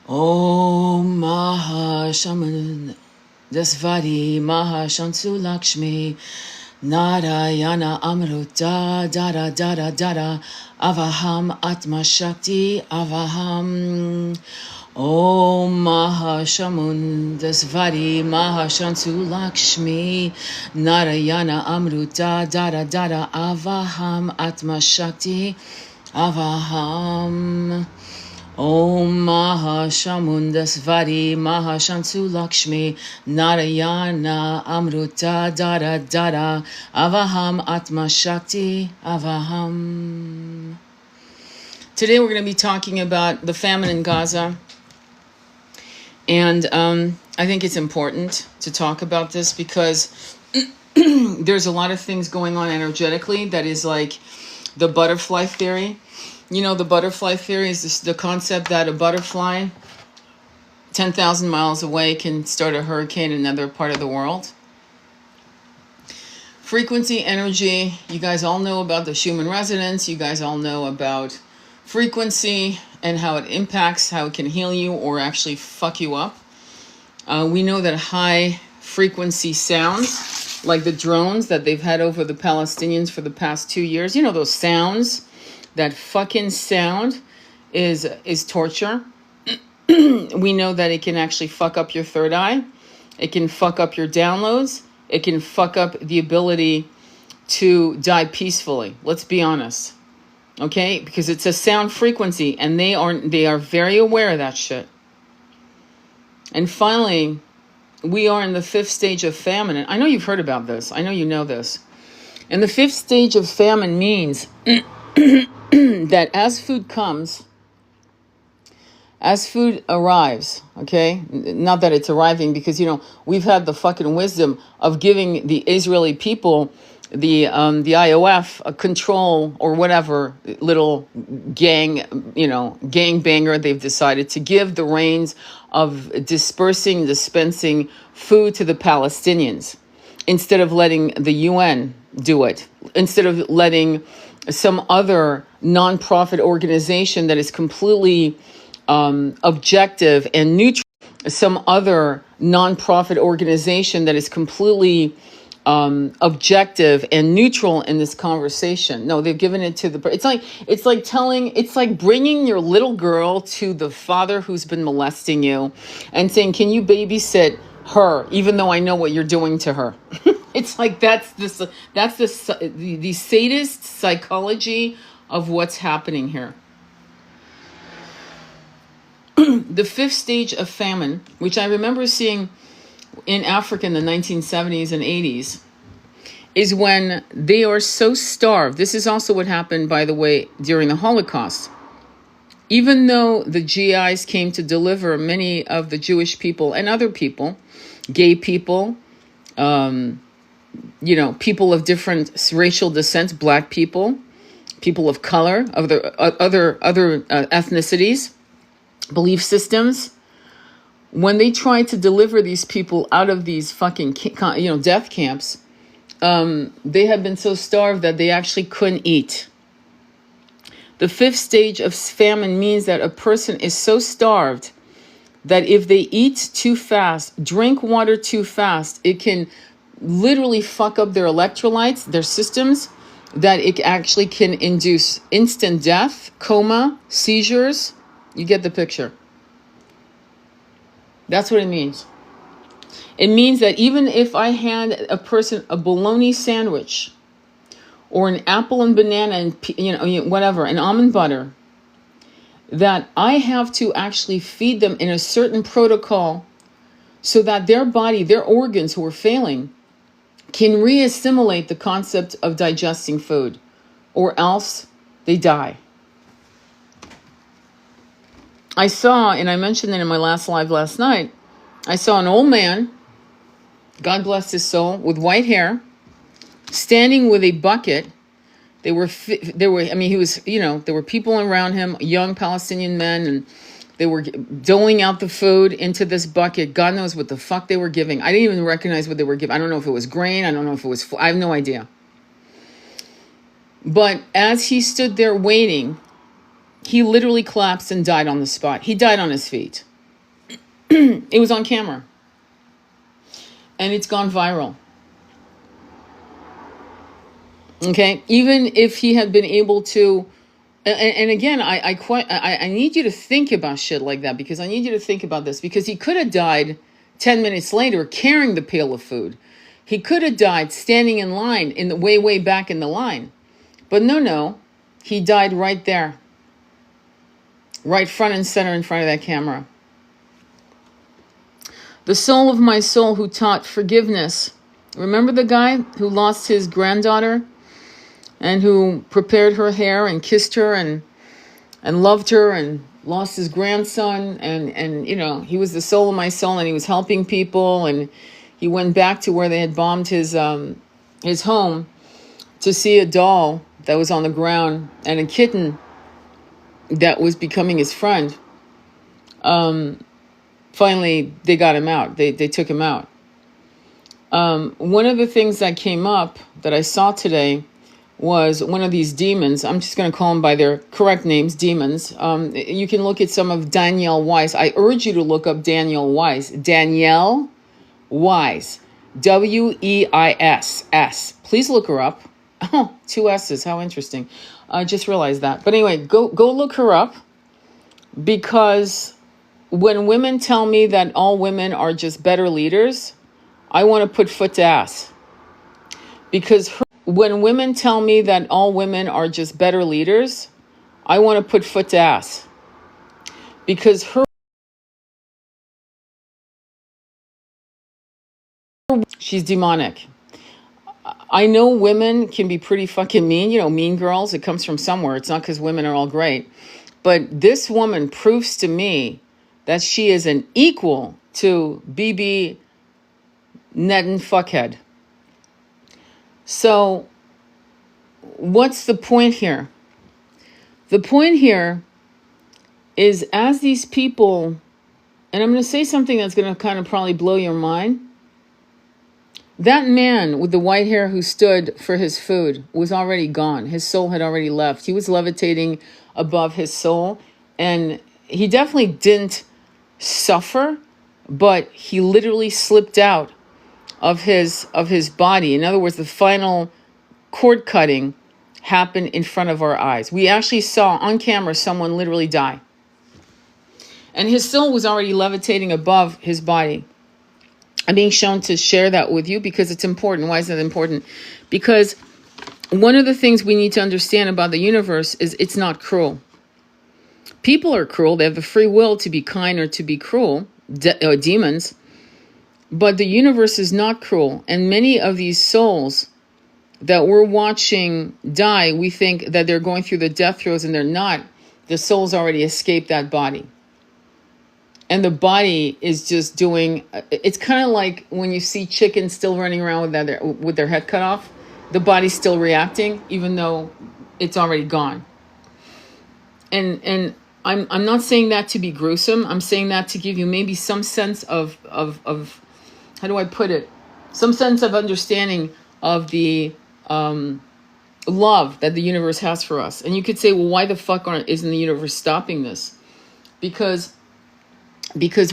Om Maha Shaman Dasvari Maha Shansu Lakshmi Narayana Amruta Dada Dada Dada Avaham Atma Shakti Avaham Om Maha Shamun Dasvari Maha Shansu Lakshmi Narayana Amruta Dada Dada Avaham Atma Shakti Avaham Om Maha Shamundasvari Maha Shansu Lakshmi Narayana Amruta Dada Dada Avaham Atma Shakti Avaham. Today we're going to be talking about the famine in Gaza. And I think it's important to talk about this because there's a lot of things going on energetically that is like the butterfly theory. You know, the butterfly theory is the concept that a butterfly 10,000 miles away can start a hurricane in another part of the world. Frequency, energy, you guys all know about the Schumann resonance. You guys all know about frequency and how it impacts, how it can heal you or actually fuck you up. We know that high frequency sounds, like the drones that they've had over the Palestinians for the past 2 years, you know, those sounds. That fucking sound is torture. We know that it can actually fuck up your third eye. It can fuck up your downloads. It can fuck up the ability to die peacefully. Let's be honest. Okay? Because it's a sound frequency and they are very aware of that shit. And finally, we are in the 5th stage of famine. And I know you've heard about this. I know you know this. And the 5th stage of famine means that as food comes, as food arrives, okay, not that it's arriving because, you know, we've had the fucking wisdom of giving the Israeli people, the IOF, a control or whatever little gang, you know, gang banger they've decided to give the reins of dispensing food to the Palestinians instead of letting the UN do it, instead of letting some other nonprofit organization that is completely objective and neutral, some other nonprofit organization that is completely objective and neutral in this conversation. No, they've given it to the, it's like bringing your little girl to the father who's been molesting you and saying, can you babysit her, even though I know what you're doing to her? It's like that's the sadist psychology of what's happening here. The 5th stage of famine, which I remember seeing in Africa in the 1970s and 80s, is when they are so starved. This is also what happened, by the way, during the Holocaust. Even though the GIs came to deliver many of the Jewish people and other people, gay people, you know, people of different racial descent, black people, people of color, of the other ethnicities, belief systems. When they tried to deliver these people out of these fucking, you know, death camps, they had been so starved that they actually couldn't eat. The 5th stage of famine means that a person is so starved that if they eat too fast, drink water too fast, it can literally fuck up their electrolytes, their systems, that it actually can induce instant death, coma, seizures. You get the picture. That's what it means. It means that even if I hand a person a bologna sandwich or an apple and banana and, you know, whatever, an almond butter, that I have to actually feed them in a certain protocol so that their body, their organs who are failing, can re-assimilate the concept of digesting food, or else they die. I saw, and I mentioned it in my last live last night, I saw an old man, God bless his soul, with white hair, standing with a bucket. They were, I mean, he was, you know, there were people around him, young Palestinian men, and they were doling out the food into this bucket. God knows what the fuck they were giving. I didn't even recognize what they were giving. I don't know if it was grain. I don't know if it was, I have no idea. But as he stood there waiting, he literally collapsed and died on the spot. He died on his feet. It was on camera. And it's gone viral. Okay? Even if he had been able to, and again, I need you to think about shit like that, because I need you to think about this, because he could have died 10 minutes later carrying the pail of food. He could have died standing in line in the way back in the line. But no, he died right there. Right front and center in front of that camera. The soul of my soul who taught forgiveness. Remember the guy who lost his granddaughter and who prepared her hair and kissed her and loved her, and lost his grandson, and he was the soul of my soul, and he was helping people, and he went back to where they had bombed his home to see a doll that was on the ground and a kitten that was becoming his friend. Finally, they got him out. They took him out. One of the things that came up that I saw today was one of these demons. I'm just going to call them by their correct names, demons. You can look at some of Danielle Weiss. I urge you to look up Danielle Weiss. Danielle Weiss. Weiss. Please look her up. Oh, 2 S's. How interesting. I just realized that. But anyway, go look her up, because when women tell me that all women are just better leaders, I want to put foot to ass. Because when women tell me that all women are just better leaders, I want to put foot to ass. Because she's demonic. I know women can be pretty fucking mean, mean girls. It comes from somewhere. It's not because women are all great. But this woman proves to me that she is an equal to BB Netten fuckhead. So what's the point here? The point here is, as these people, and I'm going to say something that's going to kind of probably blow your mind. That man with the white hair who stood for his food was already gone. His soul had already left. He was levitating above his soul, and he definitely didn't suffer, but he literally slipped out of his body. In other words, the final cord cutting happened in front of our eyes. We actually saw on camera someone literally die. And his soul was already levitating above his body. I'm being shown to share that with you because it's important. Why is that important? Because one of the things we need to understand about the universe is it's not cruel. People are cruel. They have the free will to be kind or to be cruel, demons. But the universe is not cruel. And many of these souls that we're watching die, we think that they're going through the death throes, and they're not. The soul's already escaped that body. And the body is just doing, it's kind of like when you see chickens still running around with their head cut off. The body's still reacting, even though it's already gone. And I'm not saying that to be gruesome. I'm saying that to give you maybe some sense of how do I put it? Some sense of understanding of the love that the universe has for us. And you could say, well, why the fuck isn't the universe stopping this? Because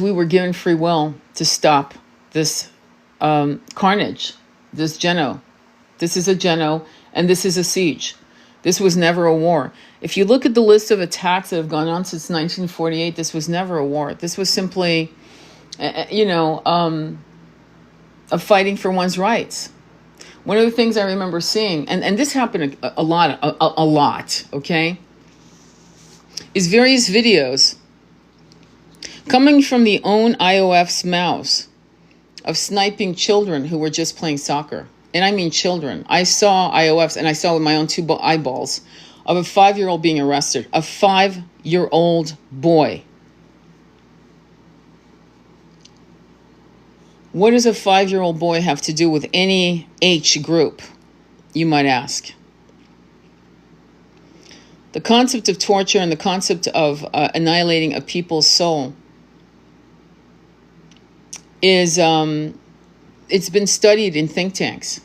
we were given free will to stop this carnage, this geno. This is a geno, and this is a siege. This was never a war. If you look at the list of attacks that have gone on since 1948, this was never a war. This was simply, of fighting for one's rights. One of the things I remember seeing, and this happened a lot, okay, is various videos coming from the own IOF's mouths of sniping children who were just playing soccer. And I mean children. I saw IOFs, and I saw with my own two eyeballs, of a 5-year-old being arrested. A 5-year-old boy. What does a 5-year-old boy have to do with any H group, you might ask? The concept of torture and the concept of annihilating a people's soul is, it's been studied in think tanks.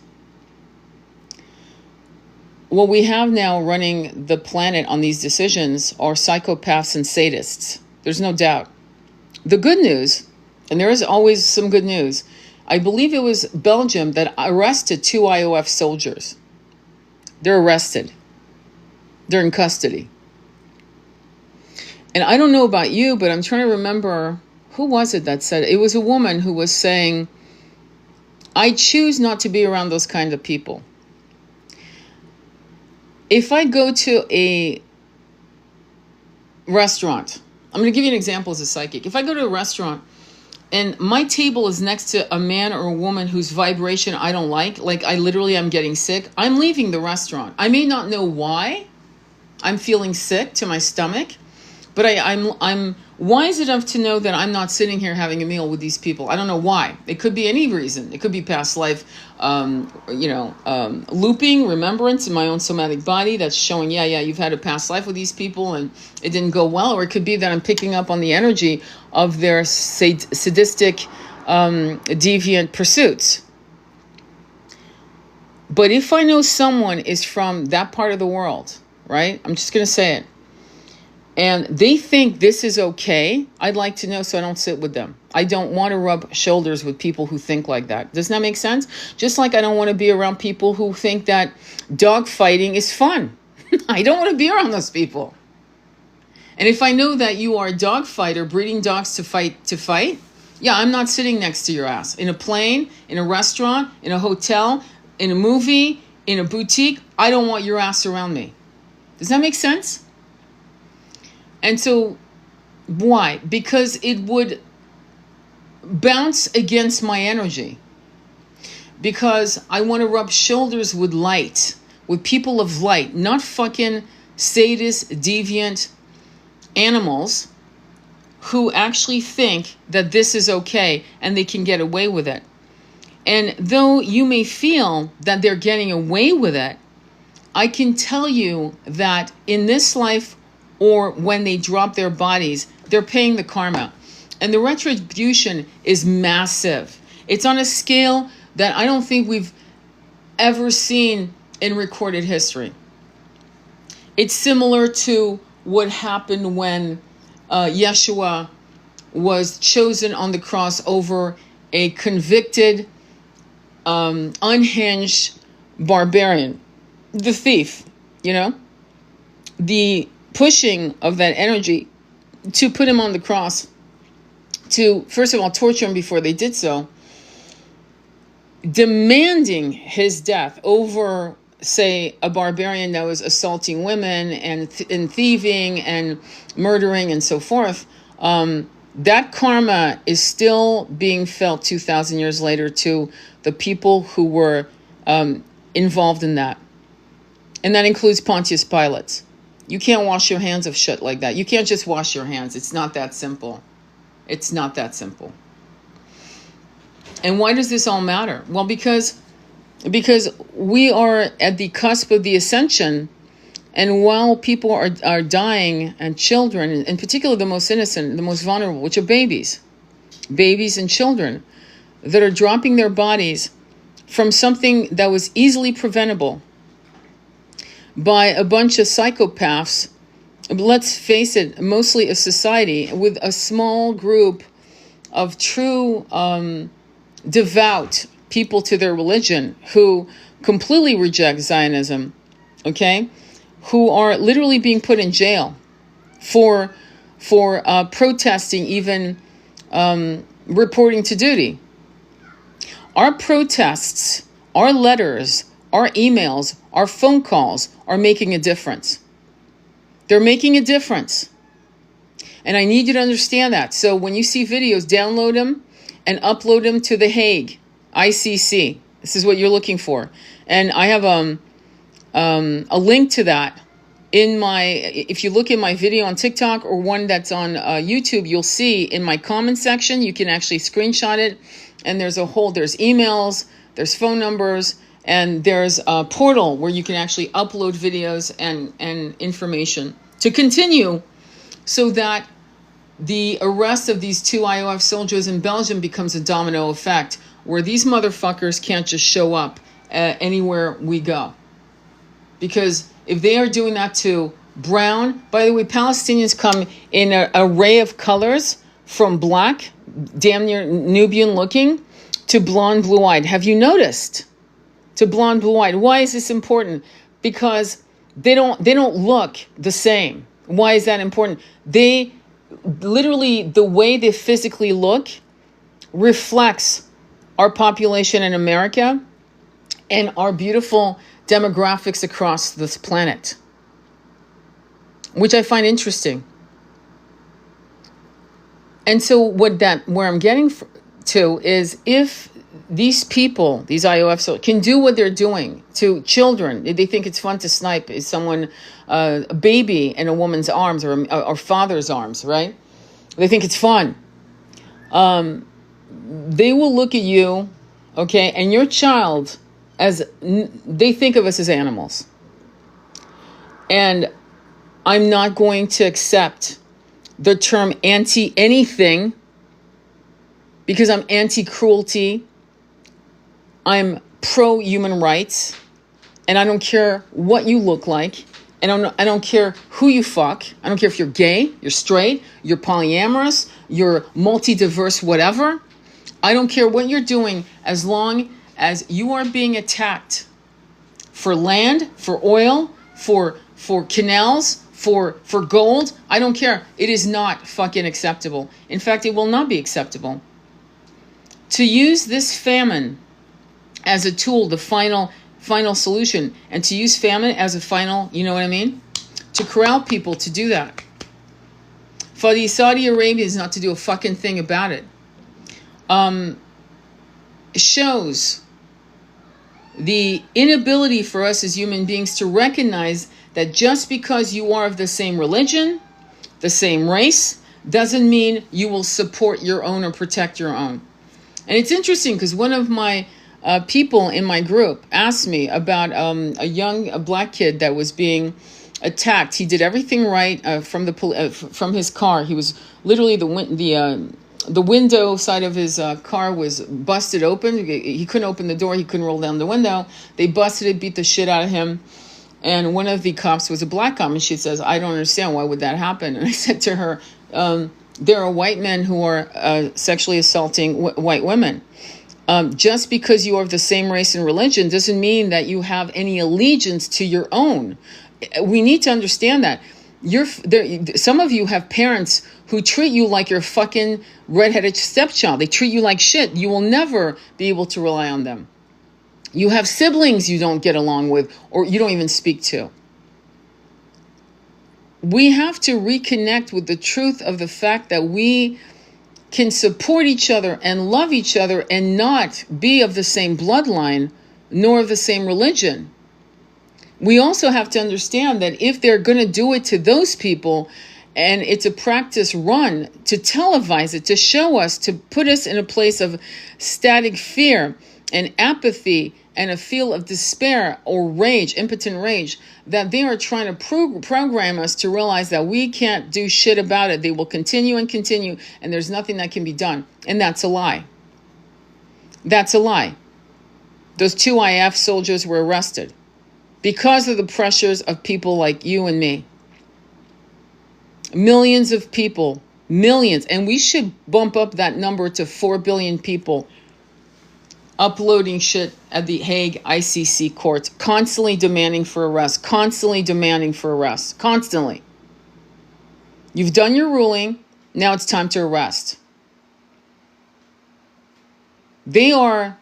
What we have now running the planet on these decisions are psychopaths and sadists. There's no doubt. The good news And there is always some good news. I believe it was Belgium that arrested 2 IOF soldiers. They're arrested. They're in custody. And I don't know about you, but I'm trying to remember, who was it that said it? It was a woman who was saying, I choose not to be around those kind of people. If I go to a restaurant, I'm going to give you an example as a psychic. If I go to a restaurant and my table is next to a man or a woman whose vibration I don't like I literally am getting sick, I'm leaving the restaurant. I may not know why I'm feeling sick to my stomach, but I'm wise enough to know that I'm not sitting here having a meal with these people. I don't know why. It could be any reason. It could be past life, looping, remembrance in my own somatic body that's showing, you've had a past life with these people and it didn't go well. Or it could be that I'm picking up on the energy of their sadistic, deviant pursuits. But if I know someone is from that part of the world, right? I'm just going to say it. And they think this is okay, I'd like to know so I don't sit with them. I don't want to rub shoulders with people who think like that. Doesn't that make sense? Just like I don't want to be around people who think that dog fighting is fun. I don't want to be around those people. And if I know that you are a dog fighter, breeding dogs to fight, I'm not sitting next to your ass. In a plane, in a restaurant, in a hotel, in a movie, in a boutique, I don't want your ass around me. Does that make sense? And so, why? Because it would bounce against my energy. Because I want to rub shoulders with light, with people of light, not fucking sadist, deviant animals who actually think that this is okay and they can get away with it. And though you may feel that they're getting away with it, I can tell you that in this life, or when they drop their bodies, they're paying the karma. And the retribution is massive. It's on a scale that I don't think we've ever seen in recorded history. It's similar to what happened when Yeshua was chosen on the cross over a convicted, unhinged barbarian, the thief, the pushing of that energy to put him on the cross, to first of all torture him before they did so, demanding his death over, say, a barbarian that was assaulting women and thieving and murdering and so forth. That karma is still being felt 2,000 years later to the people who were involved in that. And that includes Pontius Pilate. You can't wash your hands of shit like that. You can't just wash your hands. It's not that simple. It's not that simple. And why does this all matter? Well, because we are at the cusp of the ascension, and while people are dying, and children, in particular the most innocent, the most vulnerable, which are babies and children, that are dropping their bodies from something that was easily preventable by a bunch of psychopaths, let's face it, mostly a society with a small group of true devout people to their religion who completely reject Zionism, okay, who are literally being put in jail for protesting, even reporting to duty. Our protests, our letters, our emails, our phone calls are making a difference. They're making a difference. And I need you to understand that. So when you see videos, download them and upload them to The Hague, ICC. This is what you're looking for. And I have a link to that if you look in my video on TikTok or one that's on YouTube, you'll see in my comment section, you can actually screenshot it. And there's emails, there's phone numbers, and there's a portal where you can actually upload videos and information to continue, so that the arrest of these 2 IOF soldiers in Belgium becomes a domino effect, where these motherfuckers can't just show up anywhere we go. Because if they are doing that to brown, by the way, Palestinians come in an array of colors, from black, damn near Nubian looking, to blonde, blue-eyed. Have you noticed? To blonde, blue-eyed. Why is this important? Because they don't look the same. Why is that important? They literally, the way they physically look reflects our population in America and our beautiful demographics across this planet, which I find interesting. And so where I'm getting to is, if these people, these IOFs, can do what they're doing to children, they think it's fun to snipe someone, a baby in a woman's arms or father's arms, right? They think it's fun. They will look at you, okay, and your child as, they think of us as animals. And I'm not going to accept the term anti-anything, because I'm anti-cruelty. I'm pro-human rights, and I don't care what you look like, and I don't care who you fuck. I don't care if you're gay, you're straight, you're polyamorous, you're multi-diverse, whatever. I don't care what you're doing, as long as you are being attacked for land, for oil, for canals, for gold. I don't care. It is not fucking acceptable. In fact, it will not be acceptable. To use this famine as a tool, the final solution, and to use famine as a final, you know what I mean? To corral people to do that. For the Saudi Arabians not to do a fucking thing about it. Shows the inability for us as human beings to recognize that just because you are of the same religion, the same race, doesn't mean you will support your own or protect your own. And it's interesting because one of my people in my group asked me about a black kid that was being attacked. He did everything right from his car. He was literally the window side of his car was busted open. He couldn't open the door. He couldn't roll down the window. They busted it, beat the shit out of him. And one of the cops was a black cop, and she says, "I don't understand. Why would that happen?" And I said to her, there are white men who are sexually assaulting white women. Just because you are of the same race and religion doesn't mean that you have any allegiance to your own. We need to understand that. Some of you have parents who treat you like your fucking redheaded stepchild. They treat you like shit. You will never be able to rely on them. You have siblings you don't get along with, or you don't even speak to. We have to reconnect with the truth of the fact that we can support each other and love each other and not be of the same bloodline nor of the same religion. We also have to understand that if they're going to do it to those people, and it's a practice run to televise it, to show us, to put us in a place of static fear and apathy and a feel of despair or rage, impotent rage, that they are trying to program us to realize that we can't do shit about it. They will continue and continue, and there's nothing that can be done. And that's a lie. That's a lie. Those 2 IF soldiers were arrested because of the pressures of people like you and me. Millions of people, millions, and we should bump up that number to 4 billion people uploading shit at the Hague ICC courts, constantly demanding for arrests, constantly demanding for arrests, constantly. You've done your ruling, now it's time to arrest. They are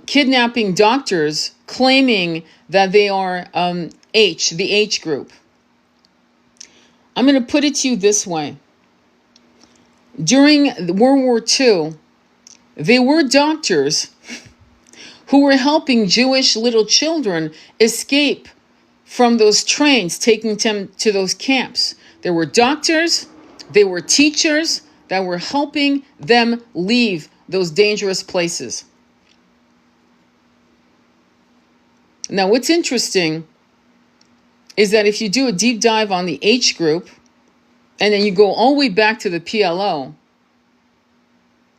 kidnapping doctors, claiming that they are the H group. I'm going to put it to you this way. During World War II, they were doctors who were helping Jewish little children escape from those trains, taking them to those camps. There were doctors, they were teachers that were helping them leave those dangerous places. Now, what's interesting is that if you do a deep dive on the H group, and then you go all the way back to the PLO,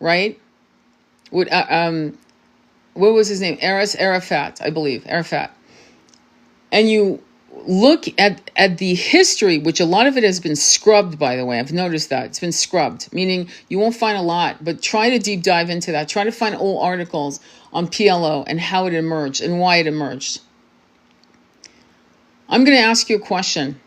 right? What was his name? Arafat, I believe. Arafat. And you look at the history, which a lot of it has been scrubbed, by the way. I've noticed that. It's been scrubbed, meaning you won't find a lot, but try to deep dive into that. Try to find old articles on PLO and how it emerged and why it emerged. I'm going to ask you a question.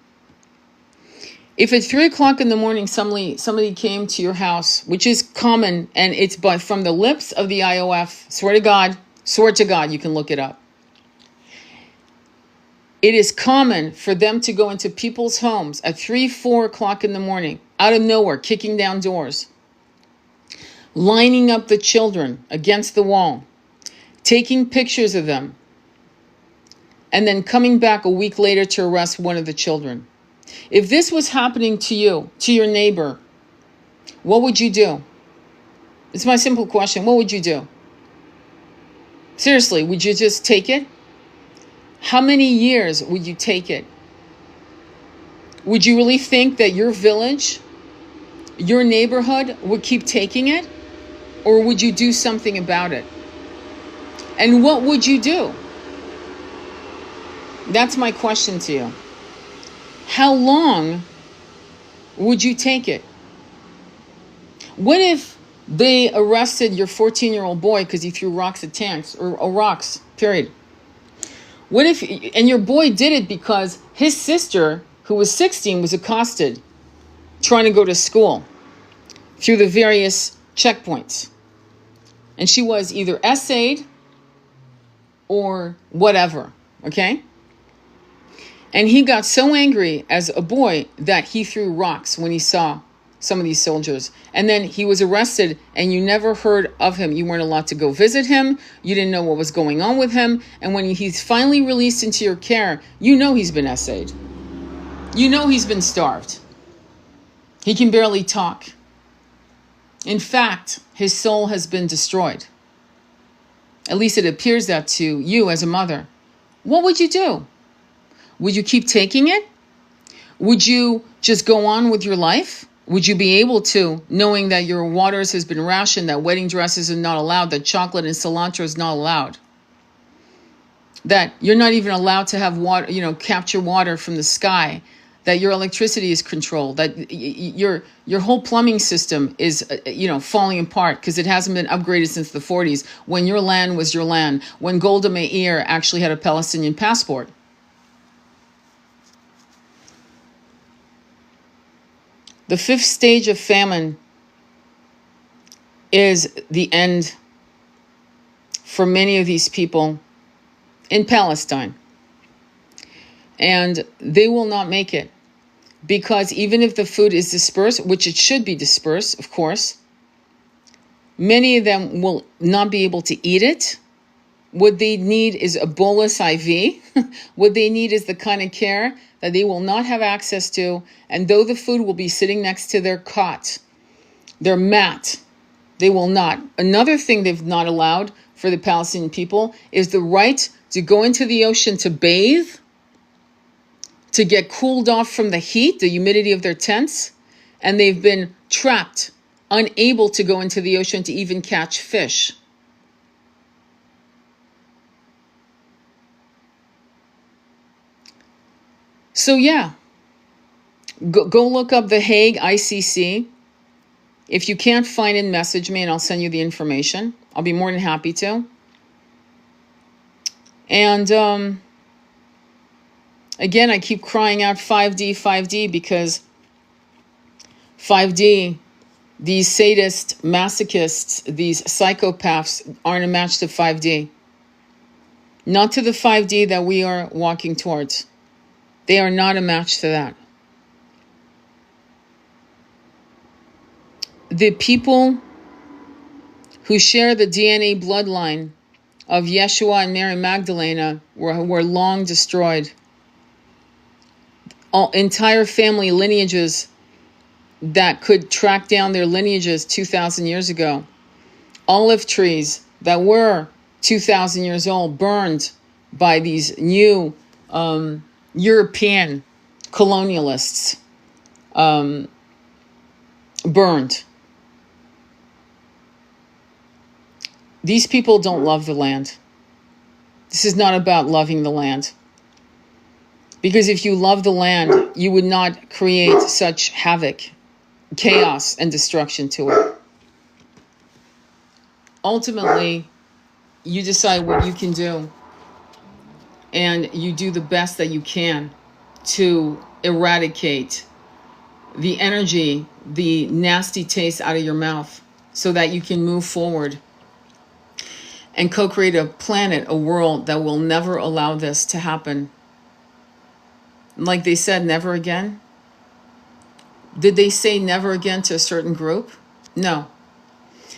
If at 3 o'clock in the morning somebody came to your house, which is common, and it's from the lips of the IOF, swear to God, you can look it up. It is common for them to go into people's homes at 3, 4 o'clock in the morning, out of nowhere, kicking down doors, lining up the children against the wall, taking pictures of them, and then coming back a week later to arrest one of the children. If this was happening to you, to your neighbor, what would you do? It's my simple question. What would you do? Seriously, would you just take it? How many years would you take it? Would you really think that your village, your neighborhood would keep taking it? Or would you do something about it? And what would you do? That's my question to you. How long would you take it? What if they arrested your 14-year-old boy because he threw rocks at tanks, or rocks, period? What if, and your boy did it because his sister, who was 16, was accosted trying to go to school through the various checkpoints. And she was either essayed or whatever, okay? And he got so angry as a boy that he threw rocks when he saw some of these soldiers. And then he was arrested, and you never heard of him. You weren't allowed to go visit him. You didn't know what was going on with him. And when he's finally released into your care, you know he's been essayed. You know he's been starved. He can barely talk. In fact, his soul has been destroyed. At least it appears that to you as a mother. What would you do? Would you keep taking it? Would you just go on with your life? Would you be able to, knowing that your waters has been rationed, that wedding dresses are not allowed, that chocolate and cilantro is not allowed, that you're not even allowed to have water, capture water from the sky, that your electricity is controlled, that your whole plumbing system is, falling apart because it hasn't been upgraded since the 40s, when your land was your land, when Golda Meir actually had a Palestinian passport? The 5th stage of famine is the end for many of these people in Palestine. And they will not make it, because even if the food is dispersed, which it should be dispersed, of course, many of them will not be able to eat it. What they need is a bolus IV. What they need is the kind of care that they will not have access to. And though the food will be sitting next to their cot, their mat, they will not. Another thing they've not allowed for the Palestinian people is the right to go into the ocean to bathe, to get cooled off from the heat, the humidity of their tents. And they've been trapped, unable to go into the ocean to even catch fish. So yeah, go look up the Hague ICC. If you can't find it, message me and I'll send you the information. I'll be more than happy to. And again, I keep crying out 5D because 5D, these sadists, masochists, these psychopaths aren't a match to 5D. Not to the 5D that we are walking towards. They are not a match to that. The people who share the DNA bloodline of Yeshua and Mary Magdalena were long destroyed. Entire family lineages that could track down their lineages 2,000 years ago. Olive trees that were 2,000 years old burned by these new European colonialists, burned. These people don't love the land. This is not about loving the land. Because if you love the land, you would not create such havoc, chaos, and destruction to it. Ultimately, you decide what you can do, and you do the best that you can to eradicate the energy, the nasty taste out of your mouth, so that you can move forward and co-create a planet, a world that will never allow this to happen. Like they said, never again. Did they say never again to a certain group? No.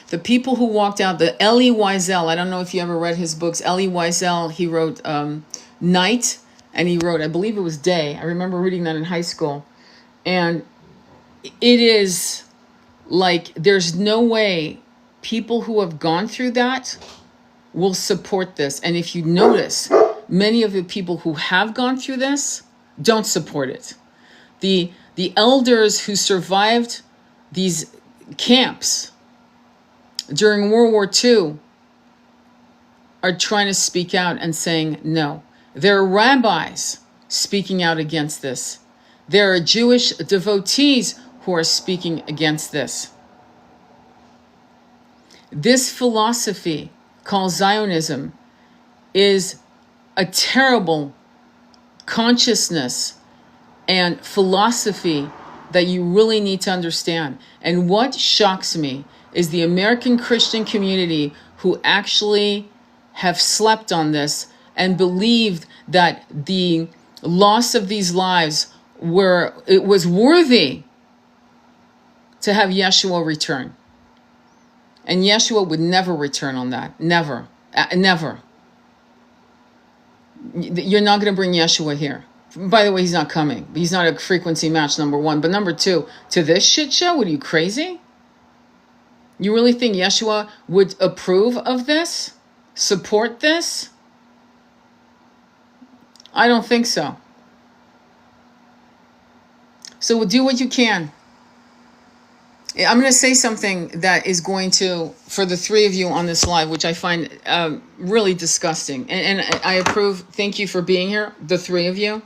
The people who walked out, the Elie Wiesel, I don't know if you ever read his books. Elie Wiesel, he wrote Night, and he wrote, I believe it was Day. I remember reading that in high school. And it is like, there's no way people who have gone through that will support this. And if you notice, many of the people who have gone through this don't support it. The elders who survived these camps during World War II are trying to speak out and saying no. There are rabbis speaking out against this. There are Jewish devotees who are speaking against this. This philosophy called Zionism is a terrible consciousness and philosophy that you really need to understand. And what shocks me is the American Christian community who actually have slept on this and believed that the loss of these lives it was worthy to have Yeshua return. And Yeshua would never return on that. Never. Never. You're not going to bring Yeshua here. By the way, he's not coming. He's not a frequency match, number one. But number two, to this shit show? What are you, crazy? You really think Yeshua would approve of this? Support this? I don't think so. So do what you can. I'm going to say something that is going to, for the three of you on this live, which I find really disgusting. And I approve. Thank you for being here, the three of you.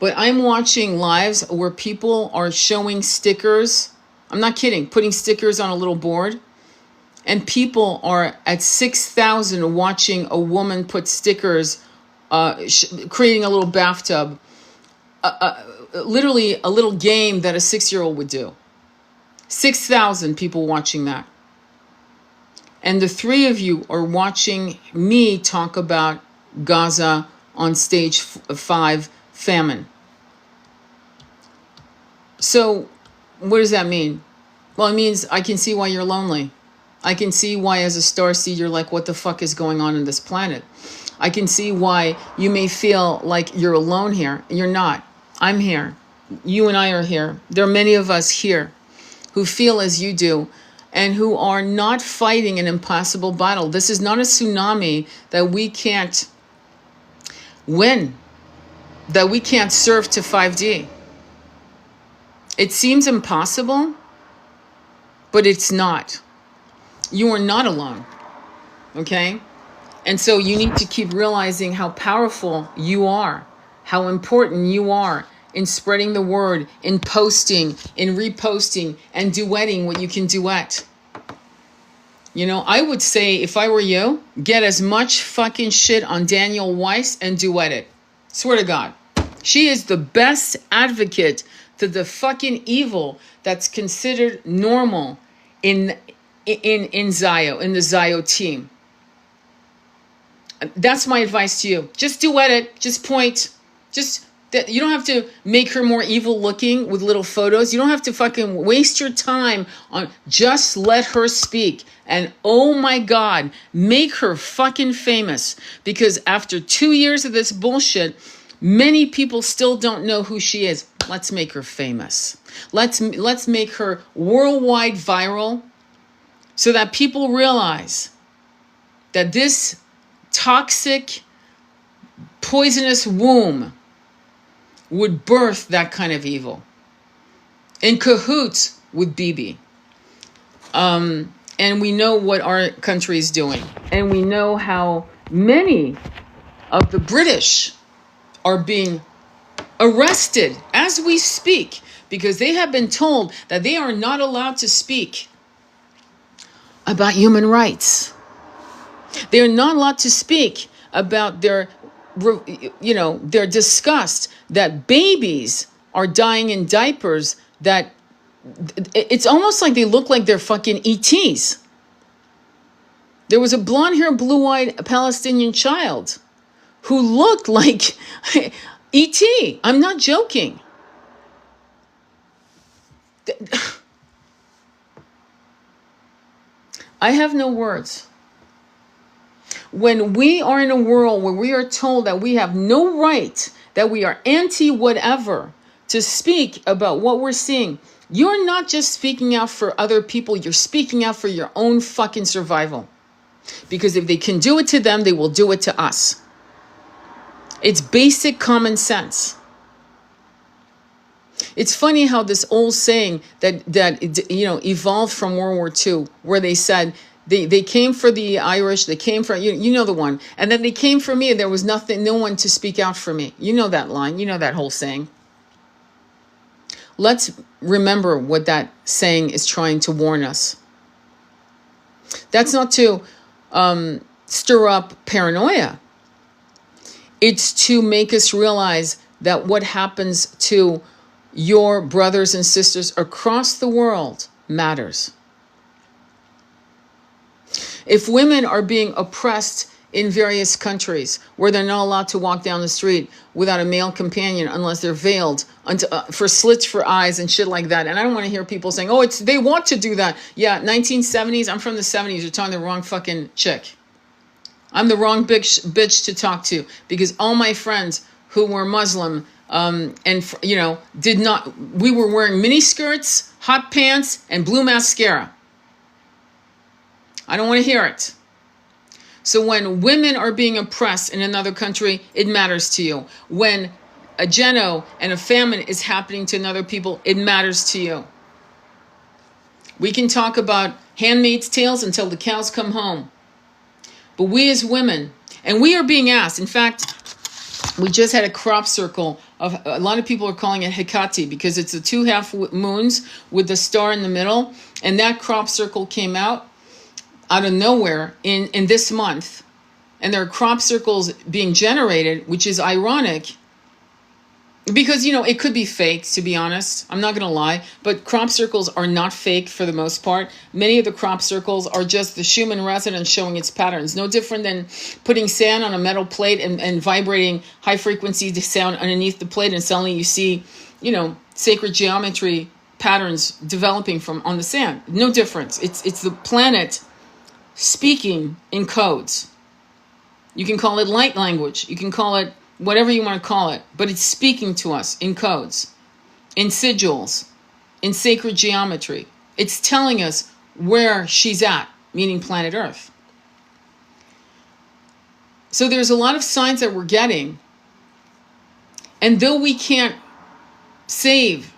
But I'm watching lives where people are showing stickers. I'm not kidding. Putting stickers on a little board. And people are at 6,000 watching a woman put stickers, creating a little bathtub. Literally a little game that a 6-year-old would do. 6,000 people watching that. And the three of you are watching me talk about Gaza on stage 5, famine. So what does that mean? Well, it means I can see why you're lonely. I can see why as a starseed you're like, what the fuck is going on in this planet? I can see why you may feel like you're alone here. You're not. I'm here. You and I are here. There are many of us here who feel as you do and who are not fighting an impossible battle. This is not a tsunami that we can't win, that we can't surf to 5D. It seems impossible, but it's not. You are not alone, okay? And so you need to keep realizing how powerful you are, how important you are in spreading the word, in posting, in reposting, and duetting what you can duet. You know, I would say, if I were you, get as much fucking shit on Daniel Weiss and duet it. Swear to God. She is the best advocate to the fucking evil that's considered normal in Zio, in the Zio team. That's my advice to you. Just duet it. Just point. You don't have to make her more evil looking with little photos. You don't have to fucking waste your time on, just let her speak. And oh my God, make her fucking famous. Because after 2 years of this bullshit, many people still don't know who she is. Let's make her famous. Let's make her worldwide viral so that people realize that this toxic, poisonous womb would birth that kind of evil. In cahoots with Bibi. And we know what our country is doing. And we know how many of the British are being arrested as we speak because they have been told that they are not allowed to speak about human rights. They are not allowed to speak about their disgust that babies are dying in diapers, that it's almost like they look like they're fucking ETs. There was a blonde-haired, blue-eyed Palestinian child who looked like ET. I'm not joking. I have no words. When we are in a world where we are told that we have no right, that we are anti-whatever, to speak about what we're seeing, you're not just speaking out for other people, you're speaking out for your own fucking survival. Because if they can do it to them, they will do it to us. It's basic common sense. It's funny how this old saying that evolved from World War II, where they said they came for the Irish, they came for you know the one, and then they came for me, and there was no one to speak out for me. You know that line, you know that whole saying. Let's remember what that saying is trying to warn us. That's not to stir up paranoia. It's to make us realize that what happens to your brothers and sisters across the world matters. If women are being oppressed in various countries where they're not allowed to walk down the street without a male companion unless they're veiled for slits for eyes and shit like that. And I don't want to hear people saying, oh, they want to do that. Yeah, 1970s, I'm from the 70s. You're talking to the wrong fucking chick. I'm the wrong bitch to talk to, because all my friends who were Muslim we were wearing mini skirts, hot pants, and blue mascara. I don't want to hear it. So when women are being oppressed in another country, it matters to you. When a geno and a famine is happening to another people, it matters to you. We can talk about Handmaid's Tales until the cows come home. But we as women, and we are being asked, in fact, we just had a crop circle of, a lot of people are calling it Hecate because it's the 2 half moons with the star in the middle. And that crop circle came out of nowhere in this month. And there are crop circles being generated, which is ironic because, it could be fake, to be honest. I'm not going to lie. But crop circles are not fake for the most part. Many of the crop circles are just the Schumann resonance showing its patterns. No different than putting sand on a metal plate and vibrating high frequency sound underneath the plate. And suddenly you see, sacred geometry patterns developing on the sand. No difference. It's the planet speaking in codes. You can call it light language. You can call it whatever you want to call it, but it's speaking to us in codes, in sigils, in sacred geometry. It's telling us where she's at, meaning planet Earth. So there's a lot of signs that we're getting, and though we can't save,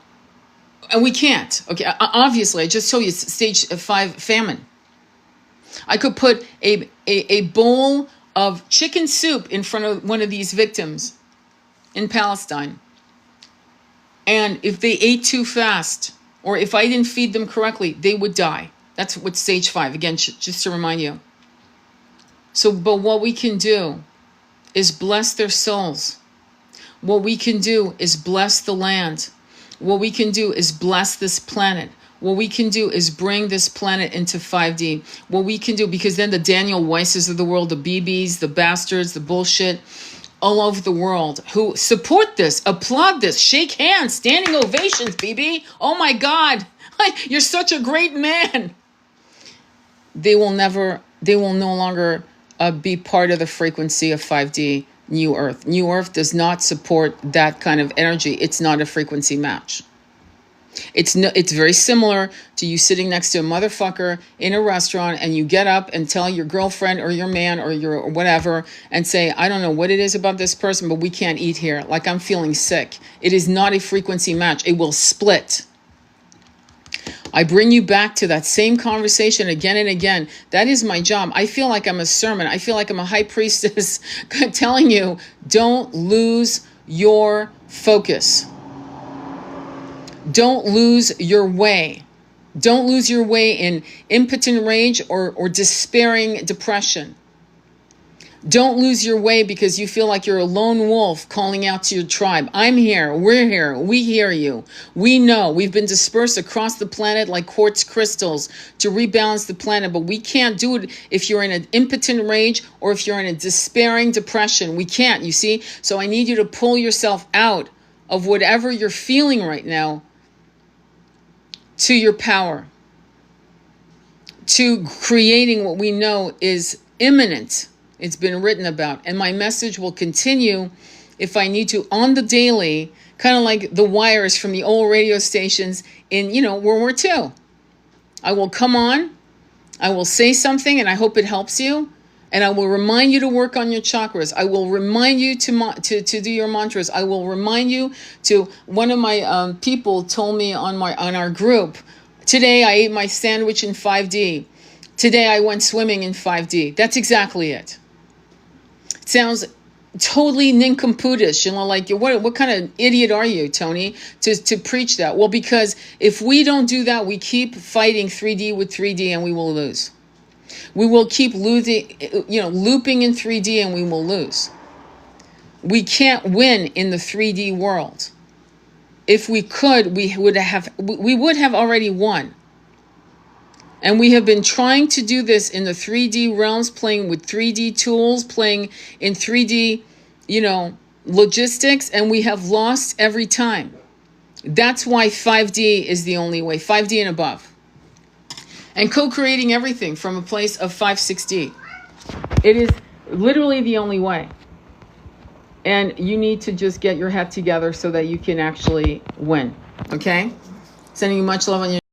and we can't, okay, obviously, I just told you it's stage 5 famine. I could put a bowl of chicken soup in front of one of these victims in Palestine. And if they ate too fast, or if I didn't feed them correctly, they would die. That's what stage 5, again, just to remind you. So, but what we can do is bless their souls. What we can do is bless the land. What we can do is bless this planet. What we can do is bring this planet into 5D. What we can do, because then the Daniel Weisses of the world, the BBs, the bastards, the bullshit, all over the world who support this, applaud this, shake hands, standing ovations, BB. Oh my God, you're such a great man. They will no longer be part of the frequency of 5D New Earth. New Earth does not support that kind of energy. It's not a frequency match. It's very similar to you sitting next to a motherfucker in a restaurant and you get up and tell your girlfriend or your man or your whatever and say, I don't know what it is about this person, but we can't eat here. Like, I'm feeling sick. It is not a frequency match. It will split. I bring you back to that same conversation again and again. That is my job. I feel like I'm a sermon. I feel like I'm a high priestess telling you, don't lose your focus. Don't lose your way. Don't lose your way in impotent rage or despairing depression. Don't lose your way because you feel like you're a lone wolf calling out to your tribe. I'm here. We're here. We hear you. We know. We've been dispersed across the planet like quartz crystals to rebalance the planet, but we can't do it if you're in an impotent rage or if you're in a despairing depression. We can't, you see? So I need you to pull yourself out of whatever you're feeling right now to your power, to creating what we know is imminent. It's been written about. And my message will continue if I need to on the daily, kind of like the wires from the old radio stations in, World War II. I will come on, I will say something, and I hope it helps you. And I will remind you to work on your chakras. I will remind you to do your mantras. I will remind you to, one of my people told me on our group, today I ate my sandwich in 5D. Today I went swimming in 5D. That's exactly it. It sounds totally nincompootish, like what kind of idiot are you, Tony, to preach that? Well, because if we don't do that, we keep fighting 3D with 3D and we will lose. We will keep losing, looping in 3D and we will lose. We can't win in the 3D world. If we could, we would have already won. And we have been trying to do this in the 3D realms, playing with 3D tools, playing in 3D, logistics, and we have lost every time. That's why 5D is the only way, 5D and above. And co-creating everything from a place of 5, 6D. It is literally the only way. And you need to just get your head together so that you can actually win. Okay? Sending you much love on your